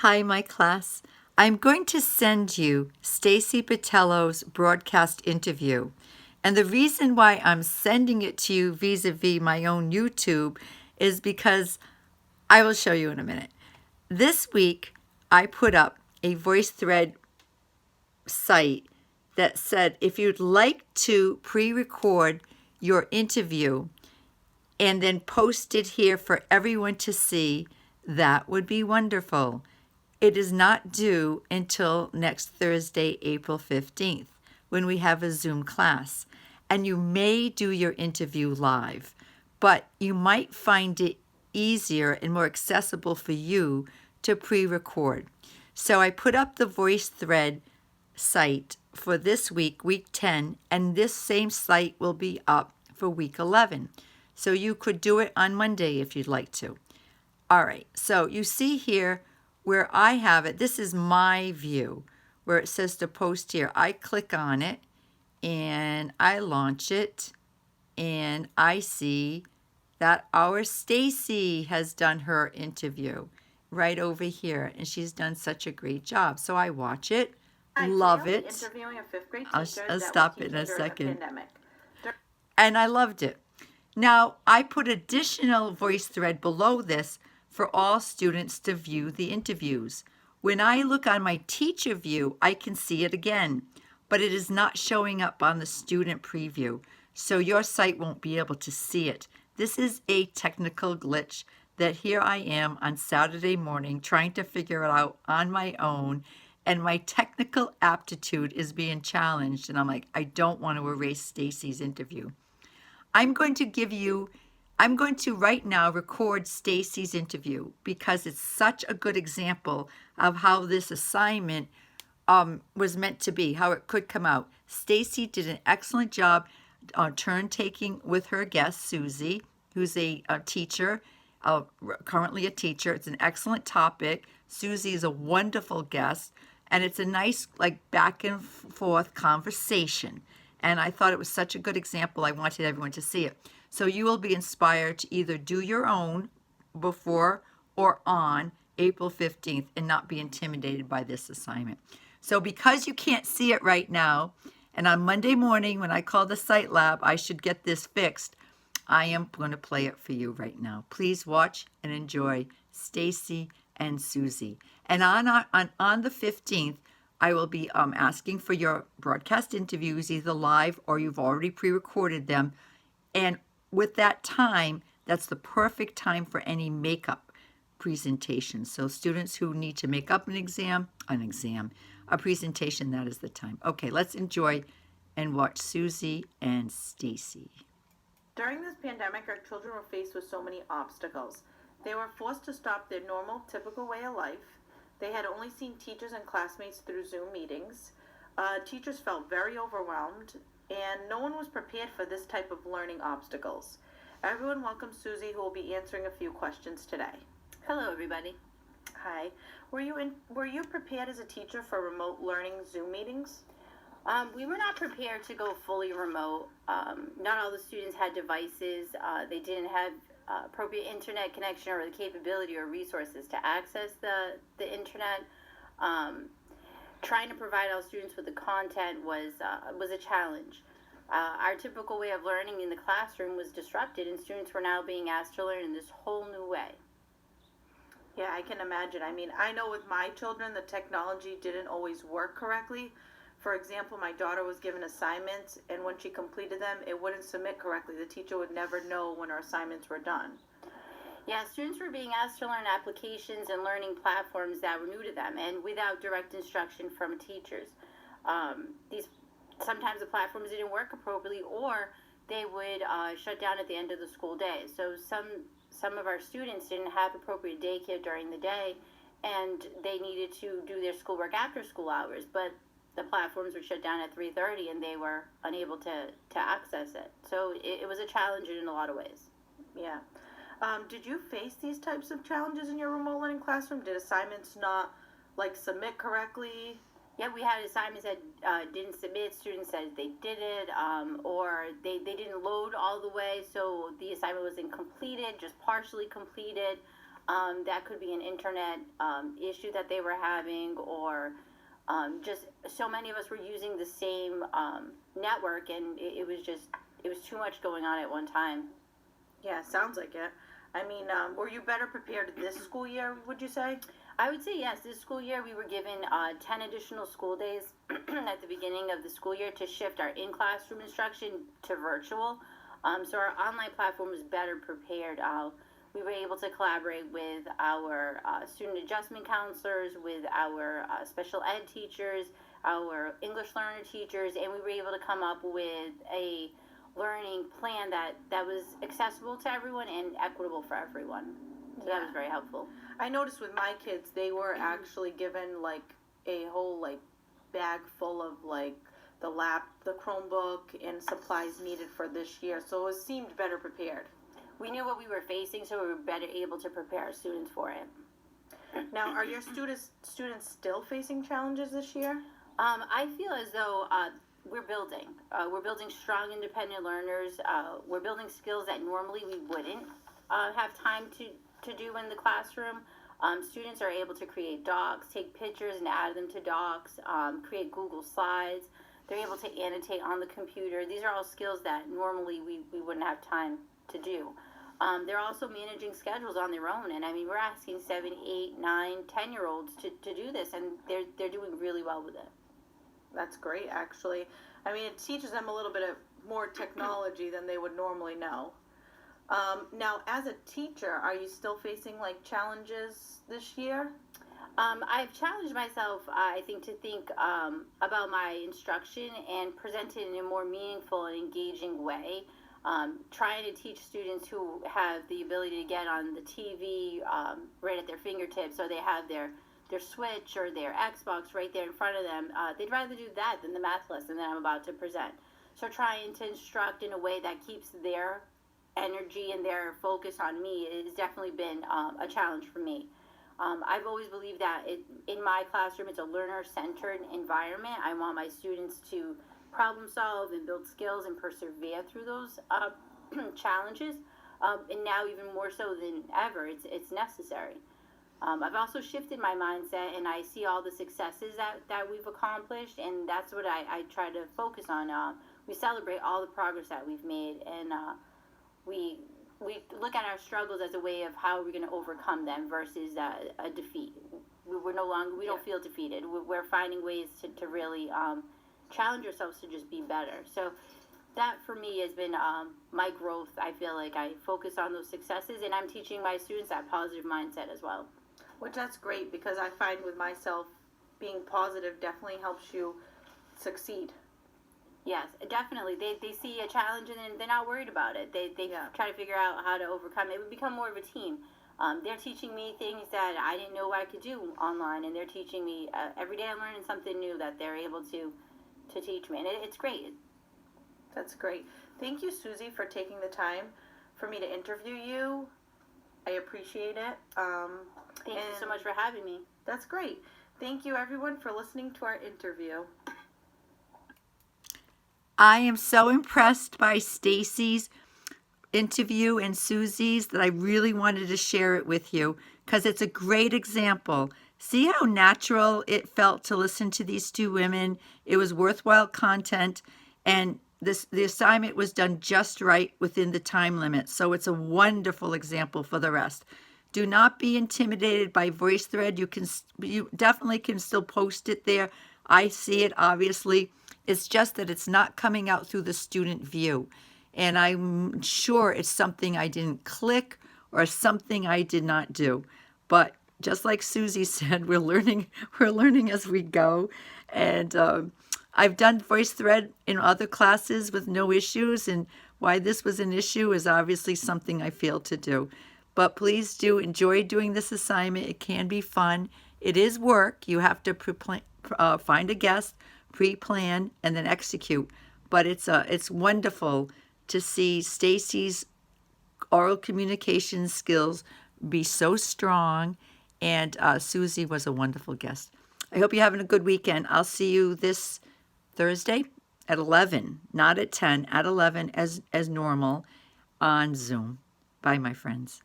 Hi, my class. I'm going to send you Stacy Patello's broadcast interview. And the reason why I'm sending it to you vis-a-vis my own YouTube is because I will show you in a minute. This week, I put up a VoiceThread site that said if you'd like to pre-record your interview and then post it here for everyone to see, that would be wonderful. It is not due until next Thursday, April 15th, when we have a Zoom class. And you may do your interview live, but you might find it easier and more accessible for you to pre-record. So I put up the VoiceThread site for this week, week 10, and this same site will be up for week 11. So you could do it on Monday if you'd like to. All right, so you see here where I have it, this is my view, where it says to post here. I click on it and I launch it and I see that our Stacy has done her interview right over here, and she's done such a great job. So I watch it, love it. Interviewing a fifth grade I'll teacher that stop was it in a teaching during the second. pandemic. And I loved it. Now, I put additional VoiceThread below this for all students to view the interviews. When I look on my teacher view, I can see it again, but it is not showing up on the student preview, so your site won't be able to see it. This is a technical glitch that here I am on Saturday morning trying to figure it out on my own, and my technical aptitude is being challenged, and I'm like, I don't want to erase Stacy's interview. I'm going to right now record Stacy's interview because it's such a good example of how this assignment was meant to be, how it could come out. Stacy did an excellent job on turn taking with her guest, Susie, who's a teacher, currently a teacher. It's an excellent topic. Susie is a wonderful guest, and it's a nice, like, back and forth conversation. And I thought it was such a good example. I wanted everyone to see it. So you will be inspired to either do your own before or on April 15th and not be intimidated by this assignment. So because you can't see it right now, and on Monday morning when I call the Site Lab, I should get this fixed, I am going to play it for you right now. Please watch and enjoy Stacy and Susie. And on the 15th, I will be asking for your broadcast interviews, either live or you've already pre-recorded them. And with that time, that's the perfect time for any makeup presentations. So students who need to make up a presentation, that is the time. Okay, let's enjoy and watch Susie and Stacy. During this pandemic, our children were faced with so many obstacles. They were forced to stop their normal, typical way of life. They had only seen teachers and classmates through Zoom meetings. Teachers felt very overwhelmed, and no one was prepared for this type of learning obstacles. Everyone welcome Susie, who will be answering a few questions today. Hello, everybody. Hi. Were you prepared as a teacher for remote learning Zoom meetings? We were not prepared to go fully remote. Not all the students had devices. They didn't have appropriate internet connection or the capability or resources to access the internet. Trying to provide all students with the content was a challenge. Our typical way of learning in the classroom was disrupted, and students were now being asked to learn in this whole new way. Yeah, I can imagine. I mean, I know with my children, the technology didn't always work correctly. For example, my daughter was given assignments, and when she completed them, it wouldn't submit correctly. The teacher would never know when her assignments were done. Yeah, students were being asked to learn applications and learning platforms that were new to them and without direct instruction from teachers. Sometimes the platforms didn't work appropriately, or they would shut down at the end of the school day. So some of our students didn't have appropriate daycare during the day, and they needed to do their schoolwork after school hours, but the platforms were shut down at 3:30 and they were unable to access it. So it was a challenge in a lot of ways. Yeah. Did you face these types of challenges in your remote learning classroom? Did assignments not submit correctly? Yeah, we had assignments that didn't submit. Students said they did it, or they didn't load all the way, so the assignment was incompleted, just partially completed. That could be an internet issue that they were having, or just so many of us were using the same network, and it was too much going on at one time. Yeah, sounds like it. I mean, were you better prepared this school year, would you say? I would say yes. This school year, we were given 10 additional school days at the beginning of the school year to shift our in-classroom instruction to virtual. So our online platform was better prepared. We were able to collaborate with our student adjustment counselors, with our special ed teachers, our English learner teachers, and we were able to come up with a learning plan that was accessible to everyone and equitable for everyone. So that was very helpful. I noticed with my kids, they were actually given like a whole like bag full of like the Chromebook and supplies needed for this year. So it seemed better prepared. We knew what we were facing, so we were better able to prepare our students for it. Now, are your students still facing challenges this year? I feel as though we're building. We're building strong, independent learners. We're building skills that normally we wouldn't have time to do in the classroom. Students are able to create docs, take pictures and add them to docs, create Google Slides. They're able to annotate on the computer. These are all skills that normally we wouldn't have time to do. They're also managing schedules on their own, and I mean, we're asking 7, 8, 9, 10-year-olds to do this, and they're doing really well with it. That's great, actually. I mean, it teaches them a little bit of more technology than they would normally know. Now, as a teacher, are you still facing like challenges this year? I've challenged myself, I think, to think about my instruction and present it in a more meaningful and engaging way. Trying to teach students who have the ability to get on the TV right at their fingertips, or they have their Switch or their Xbox right there in front of them. They'd rather do that than the math lesson that I'm about to present. So trying to instruct in a way that keeps their energy and their focus on me has definitely been a challenge for me. I've always believed that in my classroom, it's a learner-centered environment. I want my students to problem solve and build skills and persevere through those challenges. And now even more so than ever, it's necessary. I've also shifted my mindset, and I see all the successes that we've accomplished, and that's what I try to focus on. We celebrate all the progress that we've made, and we look at our struggles as a way of how we're going to overcome them versus a defeat. We don't feel defeated. We're finding ways to really challenge ourselves to just be better. So that for me has been my growth. I feel like I focus on those successes, and I'm teaching my students that positive mindset as well. Which that's great, because I find with myself, being positive definitely helps you succeed. Yes, definitely. They see a challenge and then they're not worried about it. They try to figure out how to overcome it. We become more of a team. They're teaching me things that I didn't know I could do online, and they're teaching me every day. I'm learning something new that they're able to teach me, and it's great. That's great. Thank you, Susie, for taking the time for me to interview you. I appreciate it. Thank you so much for having me. That's great. Thank you, everyone, for listening to our interview. I am so impressed by Stacy's interview and Susie's that I really wanted to share it with you because it's a great example. See how natural it felt to listen to these two women. It was worthwhile content, and the assignment was done just right within the time limit. So it's a wonderful example for the rest. Do not be intimidated by VoiceThread. You definitely can still post it there. I see it, obviously. It's just that it's not coming out through the student view. And I'm sure it's something I didn't click or something I did not do. But just like Susie said, we're learning as we go. And I've done VoiceThread in other classes with no issues. And why this was an issue is obviously something I failed to do. But please do enjoy doing this assignment. It can be fun. It is work. You have to find a guest, pre-plan, and then execute. But it's wonderful to see Stacy's oral communication skills be so strong, and Susie was a wonderful guest. I hope you're having a good weekend. I'll see you this Thursday at 11, not at 10, at 11 as normal on Zoom. Bye, my friends.